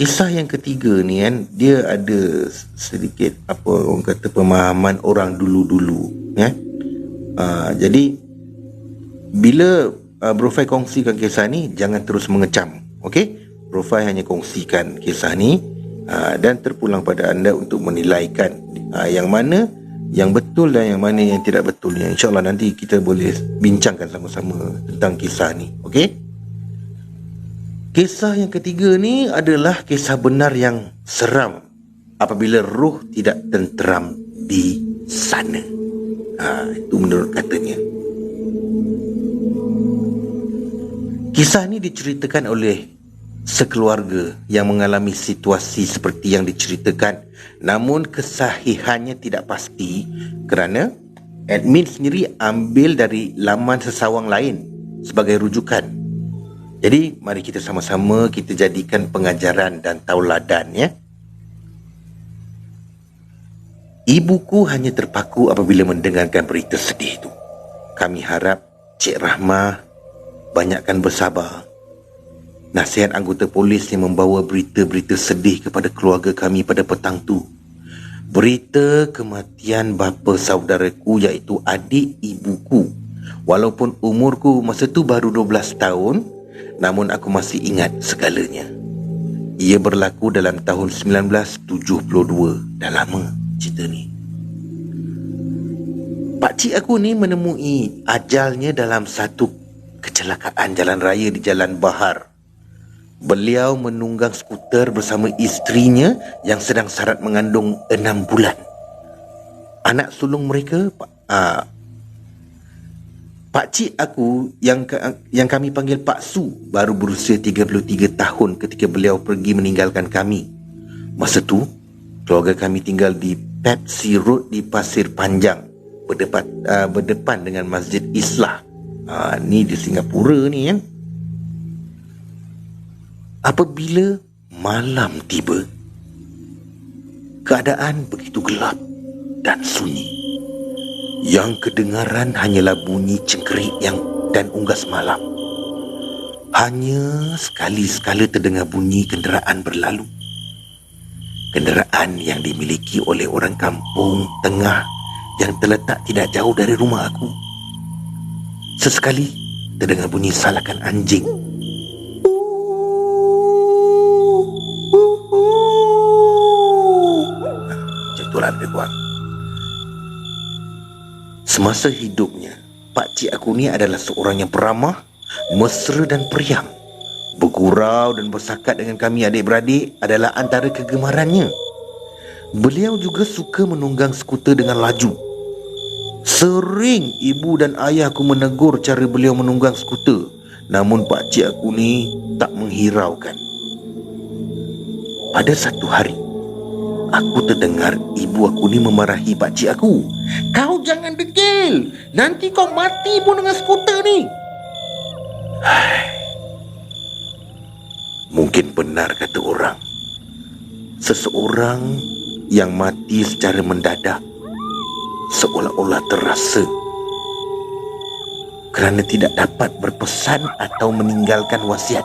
Kisah yang ketiga ni kan, dia ada sedikit apa orang kata pemahaman orang dulu-dulu ya. Jadi bila Bro Fai kongsikan kisah ni, jangan terus mengecam. Okey, Bro Fai hanya kongsikan kisah ni dan terpulang pada anda untuk menilaikan yang mana yang betul dan yang mana yang tidak betul. InsyaAllah nanti kita boleh bincangkan sama-sama tentang kisah ni. Okey, kisah yang ketiga ni adalah kisah benar yang seram apabila roh tidak tenteram di sana. Itu menurut katanya. Kisah ni diceritakan oleh sekeluarga yang mengalami situasi seperti yang diceritakan, namun kesahihannya tidak pasti kerana admin sendiri ambil dari laman sesawang lain sebagai rujukan. Jadi mari kita sama-sama kita jadikan pengajaran dan tauladan ya. Ibuku hanya terpaku apabila mendengarkan berita sedih itu. Kami harap Cik Rahmah banyakkan bersabar. Nasihat anggota polis yang membawa berita-berita sedih kepada keluarga kami pada petang tu. Berita kematian bapa saudaraku iaitu adik ibuku. Walaupun umurku masa tu baru 12 tahun, namun aku masih ingat segalanya. Ia berlaku dalam tahun 1972. Dah lama cerita ni. Pakcik aku ni menemui ajalnya dalam satu kecelakaan jalan raya di Jalan Bahar. Beliau menunggang skuter bersama isterinya yang sedang syarat mengandung 6 bulan. Anak sulung mereka, pakcik aku yang kami panggil Pak Su baru berusia 33 tahun ketika beliau pergi meninggalkan kami. Masa tu, keluarga kami tinggal di Pepsi Road di Pasir Panjang, berdepan dengan Masjid Islah. Ni di Singapura ni kan. Apabila malam tiba, keadaan begitu gelap dan sunyi. Yang kedengaran hanyalah bunyi cengkerik dan unggas malam. Hanya sekali-sekala terdengar bunyi kenderaan berlalu. Kenderaan yang dimiliki oleh orang kampung tengah yang terletak tidak jauh dari rumah aku. Sesekali terdengar bunyi salakan anjing. Macam itulah lebih kurang. Semasa hidupnya, pakcik aku ni adalah seorang yang peramah, mesra dan periang. Bergurau dan bersakat dengan kami adik-beradik adalah antara kegemarannya. Beliau juga suka menunggang skuter dengan laju. Sering ibu dan ayahku menegur cara beliau menunggang skuter, namun pakcik aku ni tak menghiraukan. Pada satu hari, aku terdengar ibu aku ni memarahi pakcik aku. "Kau jangan degil, nanti kau mati pun dengan skuter ni." Mungkin benar kata orang. Seseorang yang mati secara mendadak seolah-olah terasa kerana tidak dapat berpesan atau meninggalkan wasiat.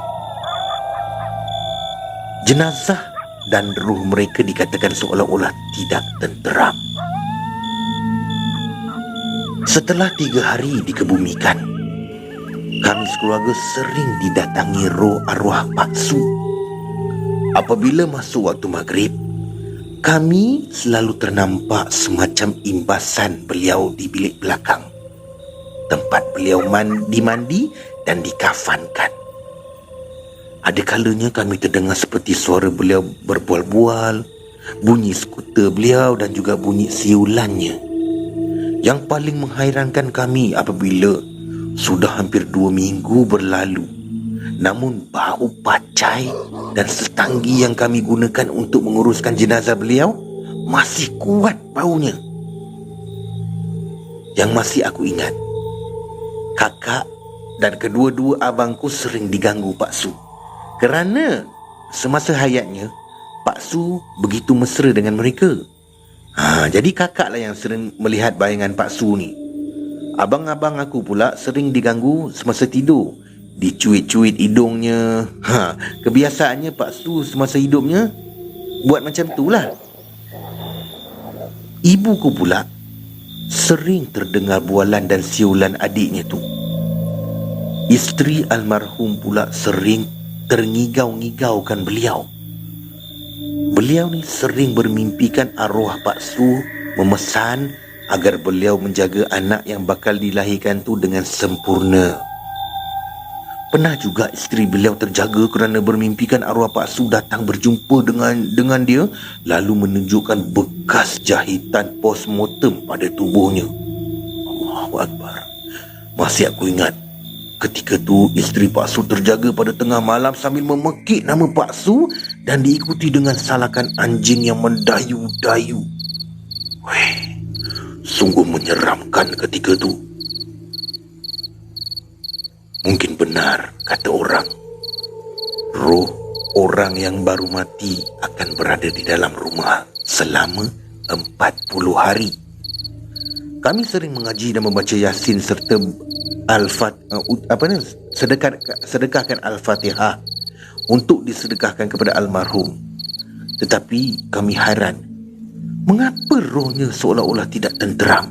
Jenazah dan ruh mereka dikatakan seolah-olah tidak tenteram. Setelah 3 hari dikebumikan, kami sekeluarga sering didatangi roh arwah Pak Su. Apabila masuk waktu maghrib, kami selalu ternampak semacam imbasan beliau di bilik belakang, tempat beliau mandi dan dikafankan. Ada kalanya kami terdengar seperti suara beliau berbual-bual, bunyi skuter beliau dan juga bunyi siulannya. Yang paling menghairankan kami apabila sudah hampir 2 minggu berlalu, namun bau pacai dan setanggi yang kami gunakan untuk menguruskan jenazah beliau masih kuat baunya. Yang masih aku ingat, kakak dan kedua-dua abangku sering diganggu Pak Su kerana semasa hayatnya Pak Su begitu mesra dengan mereka. Jadi kakaklah yang sering melihat bayangan Pak Su ni. Abang-abang aku pula sering diganggu semasa tidur dicuit-cuit hidungnya. Kebiasaannya Pak Su semasa hidupnya buat macam tu lah. Ibuku pula sering terdengar bualan dan siulan adiknya tu. Isteri almarhum pula sering terngigau-ngigaukan beliau. Beliau ni sering bermimpikan arwah Pak Su memesan agar beliau menjaga anak yang bakal dilahirkan tu dengan sempurna. Pernah juga isteri beliau terjaga kerana bermimpikan arwah Pak Su datang berjumpa dengan dia, lalu menunjukkan bekas jahitan postmortem pada tubuhnya. Allahu Akbar. Masih aku ingat ketika tu isteri Pak Su terjaga pada tengah malam sambil memekik nama Pak Su dan diikuti dengan salakan anjing yang mendayu-dayu. Weh, sungguh menyeramkan ketika tu. Mungkin benar kata orang, roh orang yang baru mati akan berada di dalam rumah selama 40 hari. Kami sering mengaji dan membaca Yasin serta sedekahkan Al-Fatihah untuk disedekahkan kepada almarhum. Tetapi kami hairan, mengapa rohnya seolah-olah tidak tenteram?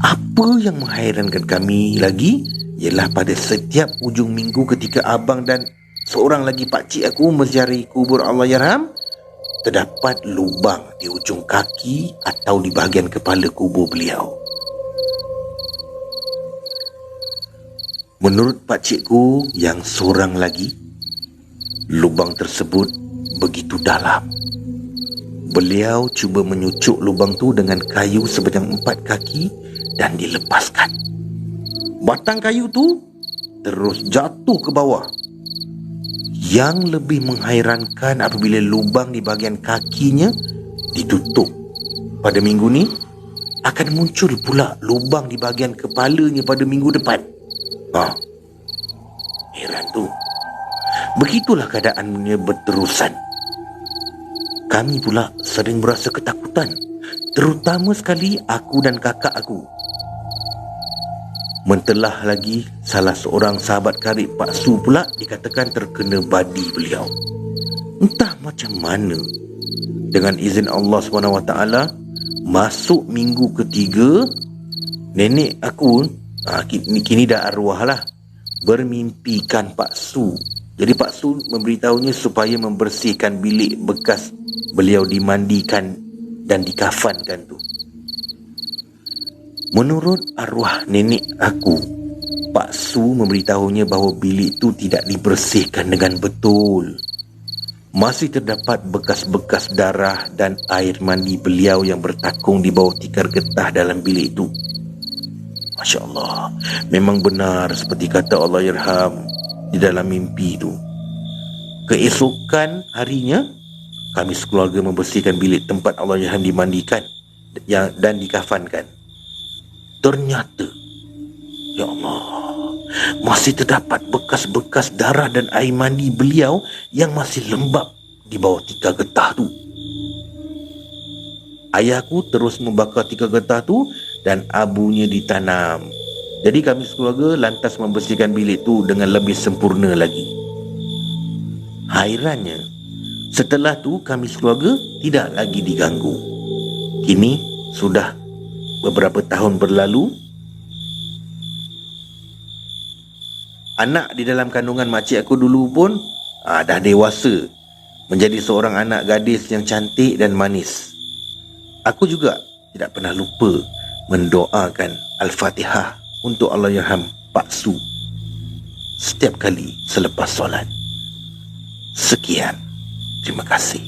Apa yang menghairankan kami lagi ialah pada setiap hujung minggu ketika abang dan seorang lagi pakcik aku menziarahi kubur Allahyarham, terdapat lubang di ujung kaki atau di bahagian kepala kubur beliau. Menurut pakcikku yang seorang lagi, lubang tersebut begitu dalam. Beliau cuba menyucuk lubang tu dengan kayu sepanjang 4 kaki dan dilepaskan. Batang kayu tu terus jatuh ke bawah. Yang lebih menghairankan apabila lubang di bahagian kakinya ditutup. Pada minggu ni akan muncul pula lubang di bahagian kepalanya pada minggu depan. Heran tu. Begitulah keadaannya berterusan. Kami pula sering berasa ketakutan, terutama sekali aku dan kakak aku. Mentelah lagi, salah seorang sahabat karib Pak Su pula dikatakan terkena badi beliau. Entah macam mana, dengan izin Allah SWT, masuk minggu ketiga, nenek aku, kini dah arwah lah, bermimpikan Pak Su. Jadi Pak Su memberitahunya supaya membersihkan bilik bekas beliau dimandikan dan dikafankan tu. Menurut arwah nenek aku, Pak Su memberitahunya bahawa bilik itu tidak dibersihkan dengan betul. Masih terdapat bekas-bekas darah dan air mandi beliau yang bertakung di bawah tikar getah dalam bilik itu. Masya Allah, memang benar seperti kata Allahyarham di dalam mimpi itu. Keesokan harinya, kami sekeluarga membersihkan bilik tempat Allahyarham dimandikan dan dikafankan. Ternyata, ya Allah, masih terdapat bekas-bekas darah dan air mandi beliau yang masih lembab di bawah tikar getah tu. Ayahku terus membakar tikar getah tu dan abunya ditanam. Jadi kami sekeluarga lantas membersihkan bilik tu dengan lebih sempurna lagi. Hairannya, setelah tu kami sekeluarga tidak lagi diganggu. Kini sudah beberapa tahun berlalu, anak di dalam kandungan makcik aku dulu pun dah dewasa, menjadi seorang anak gadis yang cantik dan manis. Aku juga tidak pernah lupa mendoakan Al-Fatihah untuk Allahyarham Pak Su setiap kali selepas solat. Sekian, terima kasih.